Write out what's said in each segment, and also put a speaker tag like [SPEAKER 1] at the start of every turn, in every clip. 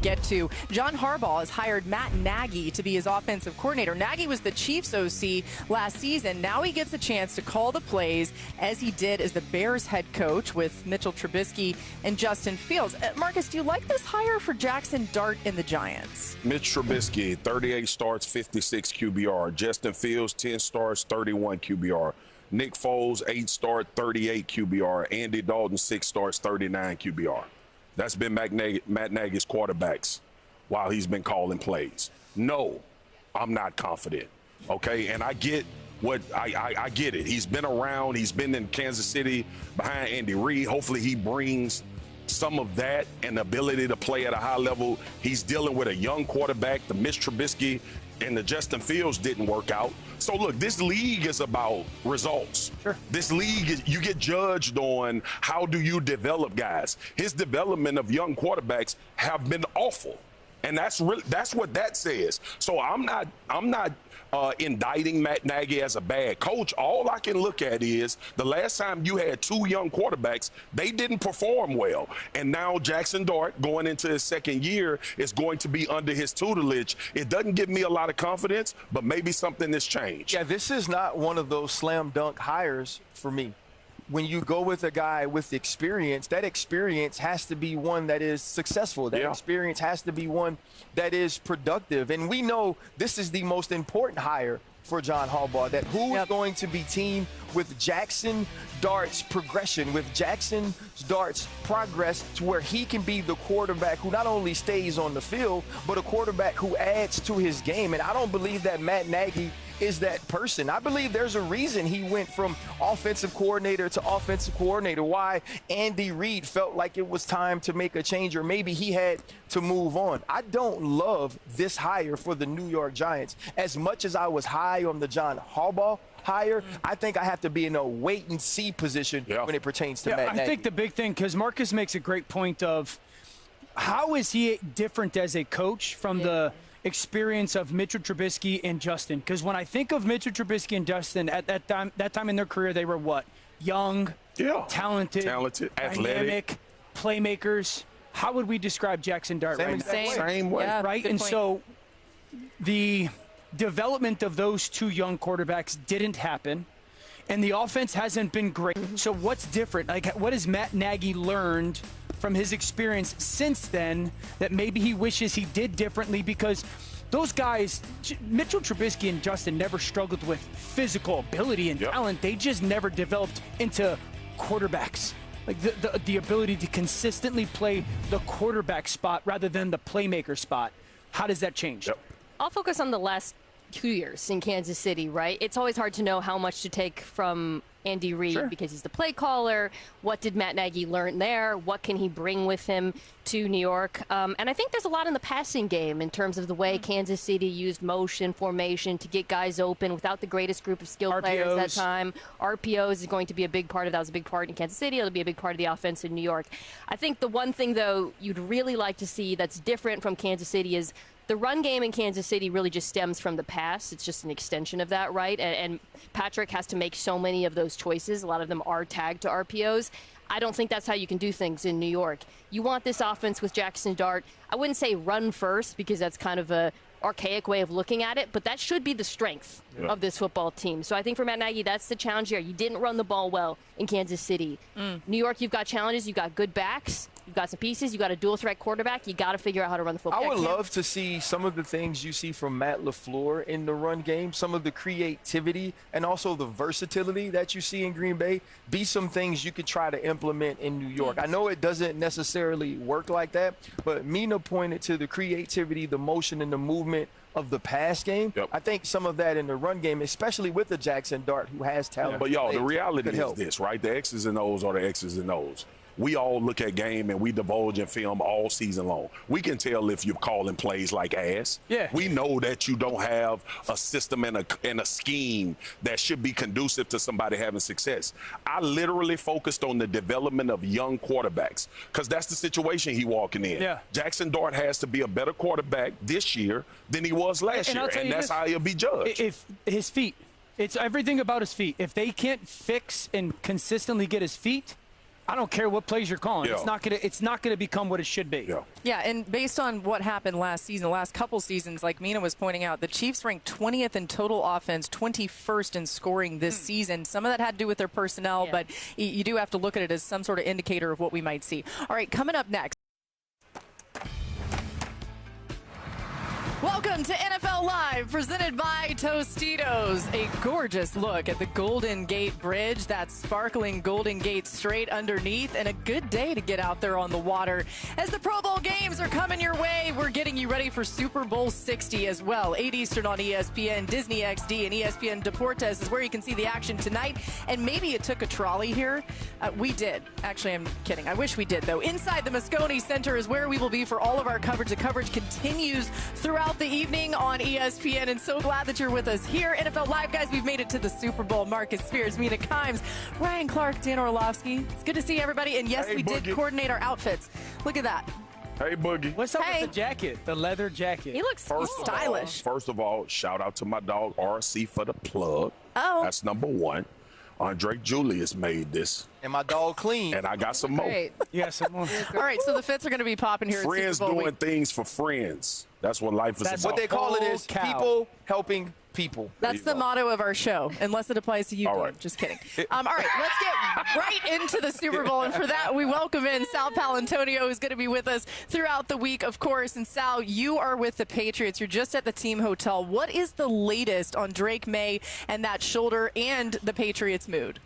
[SPEAKER 1] get to. John Harbaugh has hired Matt Nagy to be his offensive coordinator. Nagy was the Chiefs OC last season. Now he gets a chance to call the plays as he did as the Bears head coach with Mitchell Trubisky and Justin Fields. Marcus, do you like this hire for Jackson Dart and the Giants?
[SPEAKER 2] Mitch Trubisky, 38 starts, 56 QBR. Justin Fields, 10 starts, 31 QBR. Nick Foles, 8 starts, 38 QBR. Andy Dalton, 6 starts, 39 QBR. That's been Matt Nagy's quarterbacks while he's been calling plays. No, I'm not confident, okay? And I get what I get it. He's been around. He's been in Kansas City behind Andy Reid. Hopefully he brings some of that and the ability to play at a high level. He's dealing with a young quarterback. The Mitch Trubisky and the Justin Fields didn't work out. So, look, this league is about results. Sure. This league, you get judged on how do you develop guys. His development of young quarterbacks have been awful. And that's what that says. So I'm not indicting Matt Nagy as a bad coach. All I can look at is the last time you had 2 young quarterbacks, they didn't perform well. And now Jackson Dart, going into his second year, is going to be under his tutelage. It doesn't give me a lot of confidence, but maybe something has changed.
[SPEAKER 3] Yeah, this is not one of those slam dunk hires for me. When you go with a guy with experience, that experience has to be one that is successful. That experience has to be one that is productive. And we know this is the most important hire for John Harbaugh, that who is going to be teamed with Jackson Dart's progression, with Jackson Dart's progress to where he can be the quarterback who not only stays on the field, but a quarterback who adds to his game. And I don't believe that Matt Nagy is that person. I believe there's a reason he went from offensive coordinator to offensive coordinator, why Andy Reid felt like it was time to make a change, or maybe he had to move on. I don't love this hire for the New York Giants. As much as I was high on the John Harbaugh hire, I think I have to be in a wait-and-see position when it pertains to Matt Nagy.
[SPEAKER 4] I think the big thing, because Marcus makes a great point of how is he different as a coach from the experience of Mitchell Trubisky and Justin? Because when I think of Mitchell Trubisky and Justin at that time in their career, they were what? Young, talented, athletic, playmakers. How would we describe Jackson Dart right now?
[SPEAKER 2] Same way.
[SPEAKER 1] Yeah,
[SPEAKER 4] right? And so the development of those 2 young quarterbacks didn't happen, and the offense hasn't been great. So what's different? Like, what has Matt Nagy learned from his experience since then that maybe he wishes he did differently? Because those guys, Mitchell Trubisky and Justin, never struggled with physical ability and talent. They just never developed into quarterbacks. Like the ability to consistently play the quarterback spot rather than the playmaker spot. How does that change?
[SPEAKER 5] I'll focus on the last 2 years in Kansas City, right? It's always hard to know how much to take from Andy Reid because he's the play caller. What did Matt Nagy learn there? What can he bring with him to New York? And I think there's a lot in the passing game in terms of the way Kansas City used motion, formation to get guys open without the greatest group of skill players that time. RPOs is going to be a big part of that. Was a big part in Kansas City. It'll be a big part of the offense in New York. I think the one thing, though, you'd really like to see that's different from Kansas City is the run game in Kansas City really just stems from the pass. It's just an extension of that, right? And Patrick has to make so many of those choices. A lot of them are tagged to RPOs. I don't think that's how you can do things in New York. You want this offense with Jackson Dart. I wouldn't say run first because that's kind of a archaic way of looking at it, but that should be the strength of this football team. So I think for Matt Nagy, that's the challenge here. You didn't run the ball well in Kansas City. New York, you've got challenges. You've got good backs. You've got some pieces. You've got a dual-threat quarterback. You got to figure out how to run the football.
[SPEAKER 3] I would love to see some of the things you see from Matt LaFleur in the run game, some of the creativity and also the versatility that you see in Green Bay, be some things you could try to implement in New York. I know it doesn't necessarily work like that, but Mina pointed to the creativity, the motion, and the movement of the pass game. I think some of that in the run game, especially with the Jackson Dart, who has talent.
[SPEAKER 2] But, y'all, the reality is this, right? The X's and O's are the X's and O's. We all look at game and we divulge in film all season long. We can tell if you're calling plays like ass. We know that you don't have a system and a scheme that should be conducive to somebody having success. I literally focused on the development of young quarterbacks because that's the situation he walking in. Jackson Dart has to be a better quarterback this year than he was last year, and that's how he'll be judged.
[SPEAKER 4] If his feet, it's everything about his feet. If they can't fix and consistently get his feet, I don't care what plays you're calling.
[SPEAKER 2] Yeah.
[SPEAKER 4] It's not gonna become what it should be.
[SPEAKER 2] Yeah.
[SPEAKER 1] Yeah, and based on what happened last season, the last couple seasons, like Mina was pointing out, the Chiefs ranked 20th in total offense, 21st in scoring this season. Some of that had to do with their personnel, but you do have to look at it as some sort of indicator of what we might see. All right, coming up next. Welcome to NFL Live, presented by Tostitos. A gorgeous look at the Golden Gate Bridge, that sparkling Golden Gate straight underneath, and a good day to get out there on the water. As the Pro Bowl games are coming your way, we're getting you ready for Super Bowl 60 as well. 8 Eastern on ESPN, Disney XD, and ESPN Deportes is where you can see the action tonight. And maybe you took a trolley here. We did. Actually, I'm kidding. I wish we did, though. Inside the Moscone Center is where we will be for all of our coverage. The coverage continues throughout the evening on ESPN, and so glad that you're with us here. NFL Live, guys, we've made it to the Super Bowl. Marcus Spears, Mina Kimes, Ryan Clark, Dan Orlovsky. It's good to see everybody, and yes, we did coordinate our outfits. Look at that.
[SPEAKER 2] Hey, Boogie.
[SPEAKER 4] What's up with the jacket, the leather jacket?
[SPEAKER 5] He looks stylish.
[SPEAKER 2] First of all, shout out to my dog RC for the plug.
[SPEAKER 1] Oh.
[SPEAKER 2] That's number one. Andre Julius made this.
[SPEAKER 3] And my dog clean.
[SPEAKER 2] And I got some more.
[SPEAKER 1] Great.
[SPEAKER 4] Yeah, some more.
[SPEAKER 1] All right, so the fits are going to be popping here
[SPEAKER 2] Friends
[SPEAKER 1] at Super Bowl
[SPEAKER 2] doing
[SPEAKER 1] week.
[SPEAKER 2] things for friends. That's what life is
[SPEAKER 4] That's
[SPEAKER 2] about.
[SPEAKER 3] What they call it is
[SPEAKER 4] cow.
[SPEAKER 3] people helping people.
[SPEAKER 1] That's the motto of our show, unless it applies to you.
[SPEAKER 2] All
[SPEAKER 1] Dan.
[SPEAKER 2] right.
[SPEAKER 1] Just kidding. All right, let's get right into the Super Bowl. And for that, we welcome in Sal Palantonio, who's going to be with us throughout the week, of course. And Sal, you are with the Patriots. You're just at the team hotel. What is the latest on Drake May and that shoulder and the Patriots' mood?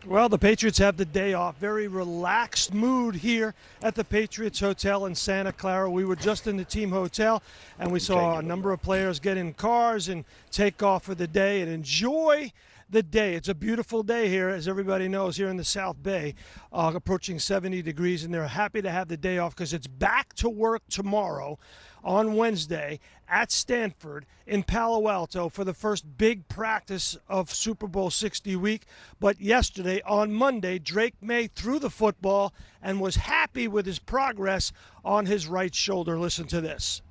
[SPEAKER 6] Well, the Patriots have the day off. Very relaxed mood here at the Patriots Hotel in Santa Clara. We were just in the team hotel, and we saw a number of players get in cars and take off for the day and enjoy the day. It's a beautiful day here, as everybody knows, here in the South Bay, approaching 70 degrees, and they're happy to have the day off because it's back to work tomorrow on Wednesday at Stanford in Palo Alto for the first big practice of Super Bowl 60 week. But yesterday, on Monday, Drake May threw the football and was happy with his progress on his right shoulder. Listen to this.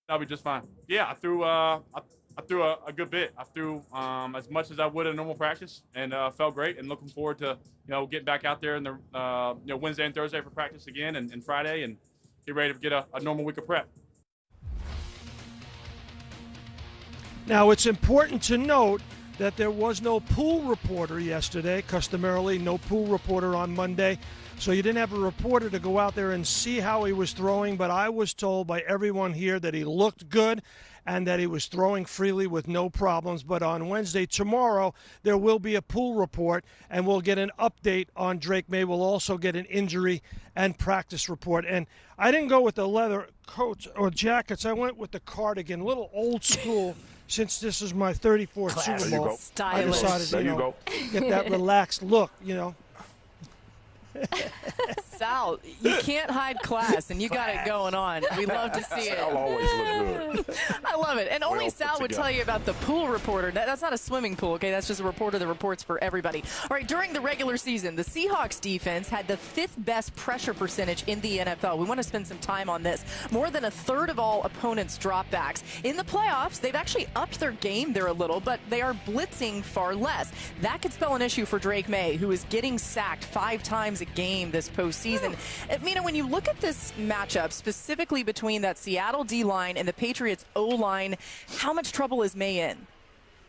[SPEAKER 7] I'll be just fine. Yeah, I threw a good bit. I threw as much as I would in normal practice, and felt great. And looking forward to getting back out there in the Wednesday and Thursday for practice again, and Friday, and get ready to get a normal week of prep.
[SPEAKER 6] Now, it's important to note that there was no pool reporter yesterday. Customarily, no pool reporter on Monday. So you didn't have a reporter to go out there and see how he was throwing, but I was told by everyone here that he looked good and that he was throwing freely with no problems. But on Wednesday, tomorrow, there will be a pool report, and we'll get an update on Drake May. We'll also get an injury and practice report. And I didn't go with the leather coats or jackets. I went with the cardigan, a little old school. Since this is my 34th Super Bowl, I decided, get that relaxed look,
[SPEAKER 1] Sal, you can't hide class, and you got it going on. We love to see it.
[SPEAKER 2] Sal always look good.
[SPEAKER 1] I love it. And only Sal would tell you about the pool reporter. That's not a swimming pool, okay? That's just a reporter that reports for everybody. All right, during the regular season, the Seahawks defense had the 5th best pressure percentage in the NFL. We want to spend some time on this. More than a third of all opponents' dropbacks. In the playoffs, they've actually upped their game there a little, but they are blitzing far less. That could spell an issue for Drake May, who is getting sacked 5 times a game this postseason. Mina, when you look at this matchup, specifically between that Seattle D-line and the Patriots O-line, how much trouble is May in?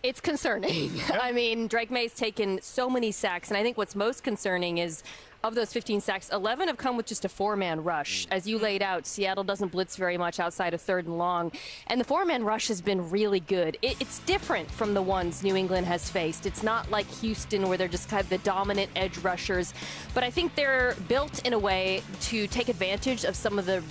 [SPEAKER 5] It's concerning. I mean, Drake May's taken so many sacks, and I think what's most concerning is of those 15 sacks, 11 have come with just a 4-man rush. As you laid out, Seattle doesn't blitz very much outside of 3rd and long, and the 4-man rush has been really good. It's different from the ones New England has faced. It's not like Houston where they're just kind of the dominant edge rushers, but I think they're built in a way to take advantage of some of the,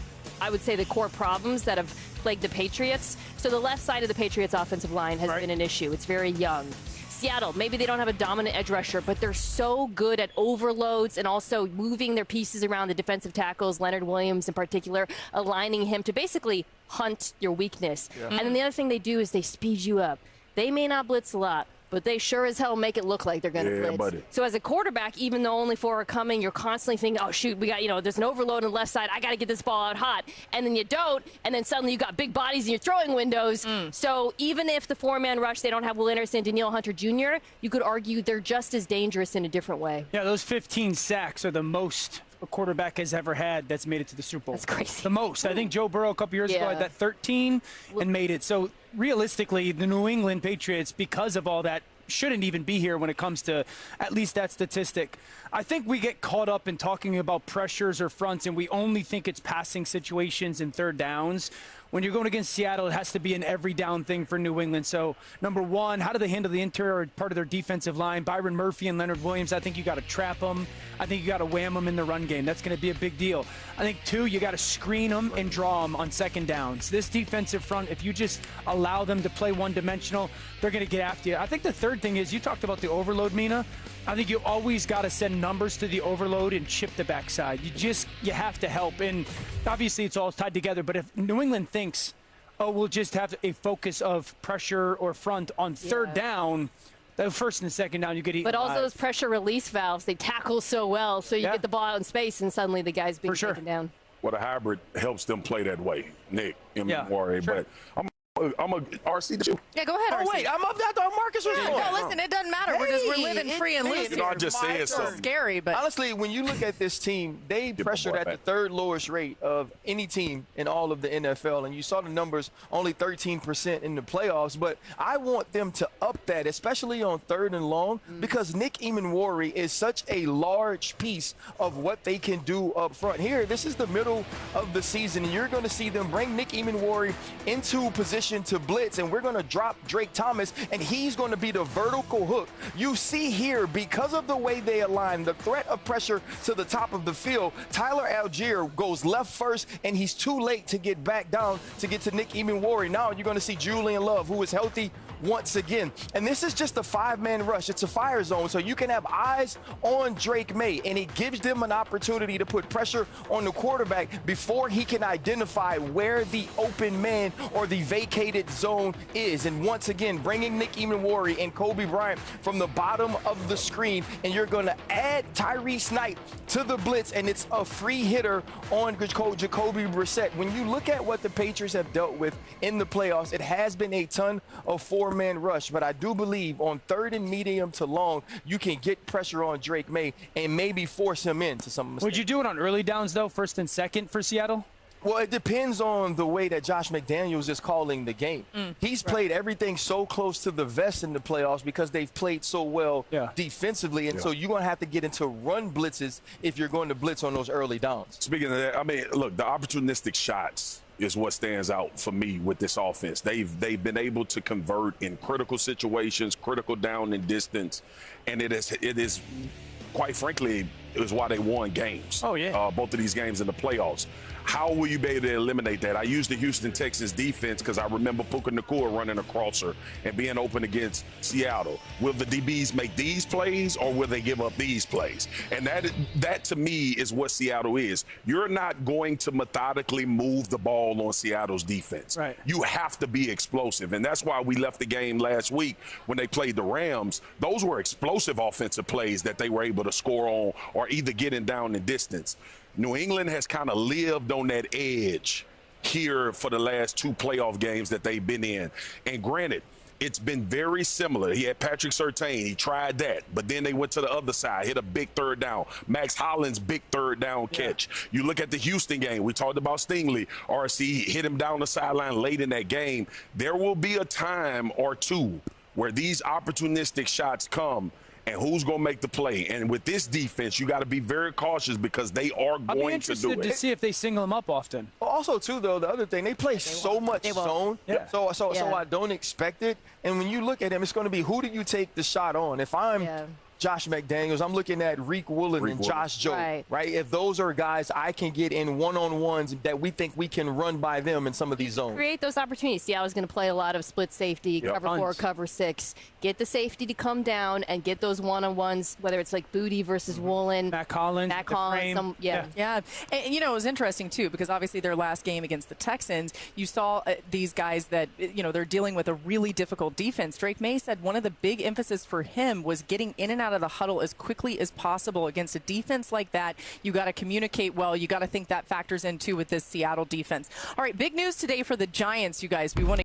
[SPEAKER 5] I would say, the core problems that have plagued the Patriots. So the left side of the Patriots offensive line has been an issue. It's very young. Seattle, maybe they don't have a dominant edge rusher, but they're so good at overloads and also moving their pieces around the defensive tackles, Leonard Williams in particular, aligning him to basically hunt your weakness. And then the other thing they do is they speed you up. They may not blitz a lot, but they sure as hell make it look like they're going to blitz.
[SPEAKER 2] Buddy.
[SPEAKER 5] So as a quarterback, even though only 4 are coming, you're constantly thinking, oh, shoot, we got, there's an overload on the left side. I got to get this ball out hot. And then you don't, and then suddenly you got big bodies in your throwing windows. So even if the 4-man rush, they don't have Will Anderson, Danielle Hunter Jr., you could argue they're just as dangerous in a different way.
[SPEAKER 4] Yeah, those 15 sacks are the most a quarterback has ever had that's made it to the Super Bowl.
[SPEAKER 5] That's crazy.
[SPEAKER 4] The most. I think Joe Burrow a couple years ago had that 13 and made it. So realistically, the New England Patriots, because of all that, shouldn't even be here when it comes to at least that statistic. I think we get caught up in talking about pressures or fronts, and we only think it's passing situations and third downs. When you're going against Seattle, it has to be an every down thing for New England. So, number one, how do they handle the interior part of their defensive line? Byron Murphy and Leonard Williams, I think you got to trap them. I think you got to wham them in the run game. That's going to be a big deal. I think, two, you got to screen them and draw them on second downs. This defensive front, if you just allow them to play one-dimensional, they're going to get after you. I think the third thing is, you talked about the overload, Mina. I think you always got to send numbers to the overload and chip the backside. You have to help. And obviously it's all tied together. But if New England thinks, oh, we'll just have a focus of pressure or front on third down, the first and second down, you get eaten.
[SPEAKER 5] But also those pressure release valves, they tackle so well. So you get the ball out in space and suddenly the guy's being taken down.
[SPEAKER 2] Well, the hybrid helps them play that way, Nick, but I'm a RC. Did you?
[SPEAKER 1] Yeah, go ahead.
[SPEAKER 3] Oh,
[SPEAKER 1] RC.
[SPEAKER 3] wait, I'm up. I thought Marcus was going.
[SPEAKER 1] No, listen, it doesn't matter. We're living free and loose.
[SPEAKER 2] I just said
[SPEAKER 1] It's
[SPEAKER 2] something.
[SPEAKER 1] scary, but
[SPEAKER 3] Honestly, when you look at this team, they pressured at the third lowest rate of any team in all of the NFL, and you saw the numbers, only 13% in the playoffs. But I want them to up that, especially on third and long, because Nick Emanwari is such a large piece of what they can do up front. Here, this is the middle of the season, and you're going to see them bring Nick Emanwari into position to blitz, and we're going to drop Drake Thomas, and he's going to be the vertical hook. You see here, because of the way they align, the threat of pressure to the top of the field, Tyler Algier goes left first, and he's too late to get back down to get to Nick Emanwari. Now you're going to see Julian Love, who is healthy once again. And this is just a 5-man rush. It's a fire zone, so you can have eyes on Drake May, and it gives them an opportunity to put pressure on the quarterback before he can identify where the open man or the vacated zone is. And once again, bringing Nick Emanwari and Kobe Bryant from the bottom of the screen, and you're going to add Tyrese Knight to the blitz, and it's a free hitter on Jacoby Brissett. When you look at what the Patriots have dealt with in the playoffs, it has been a ton of 4-man rush, but I do believe on third and medium to long, you can get pressure on Drake May and maybe force him into some mistakes.
[SPEAKER 4] Would you do it on early downs, though, first and second for Seattle?
[SPEAKER 3] Well, it depends on the way that Josh McDaniels is calling the game. He's played everything so close to the vest in the playoffs because they've played so well defensively, and so you're going to have to get into run blitzes if you're going to blitz on those early downs.
[SPEAKER 2] Speaking of that, I mean, look, the opportunistic shots is what stands out for me with this offense. They've been able to convert in critical situations, critical down and distance, and it is quite frankly, it was why they won games.
[SPEAKER 4] Oh, yeah.
[SPEAKER 2] Both of these games in the playoffs. How will you be able to eliminate that? I use the Houston Texans defense because I remember Puka Nacua running a crosser and being open against Seattle. Will the DBs make these plays or will they give up these plays? And that to me is what Seattle is. You're not going to methodically move the ball on Seattle's defense.
[SPEAKER 4] Right.
[SPEAKER 2] You have to be explosive. And that's why we left the game last week when they played the Rams. Those were explosive offensive plays that they were able to score on or either getting down in distance. New England has kind of lived on that edge here for the last 2 playoff games that they've been in. And granted, it's been very similar. He had Patrick Surtain. He tried that. But then they went to the other side, hit a big third down. Max Hollins' big third down catch. You look at the Houston game. We talked about Stingley. RC hit him down the sideline late in that game. There will be a time or two where these opportunistic shots come, and who's going to make the play. And with this defense, you got to be very cautious because they are going to do it.
[SPEAKER 4] I'll be interested to see if they single them up often.
[SPEAKER 3] Also, too, though, the other thing, they play so much zone, so I don't expect it. And when you look at them, it's going to be who do you take the shot on? If I'm Josh McDaniels. I'm looking at Reek Woolen and Josh Jobe, right? If those are guys I can get in one-on-ones that we think we can run by them in some of these zones.
[SPEAKER 5] Create those opportunities. See, I was going to play a lot of split safety, cover 4, cover 6. Get the safety to come down and get those one-on-ones, whether it's like Booty versus Woolen.
[SPEAKER 4] Matt Collins.
[SPEAKER 5] Yeah.
[SPEAKER 1] And, you know, it was interesting, too, because obviously their last game against the Texans, you saw these guys that, you know, they're dealing with a really difficult defense. Drake May said one of the big emphasis for him was getting in and out of the huddle as quickly as possible. Against a defense like that, you got to communicate well. You got to think that factors in, too, with this Seattle defense. All right, big news today for the Giants, you guys. We want to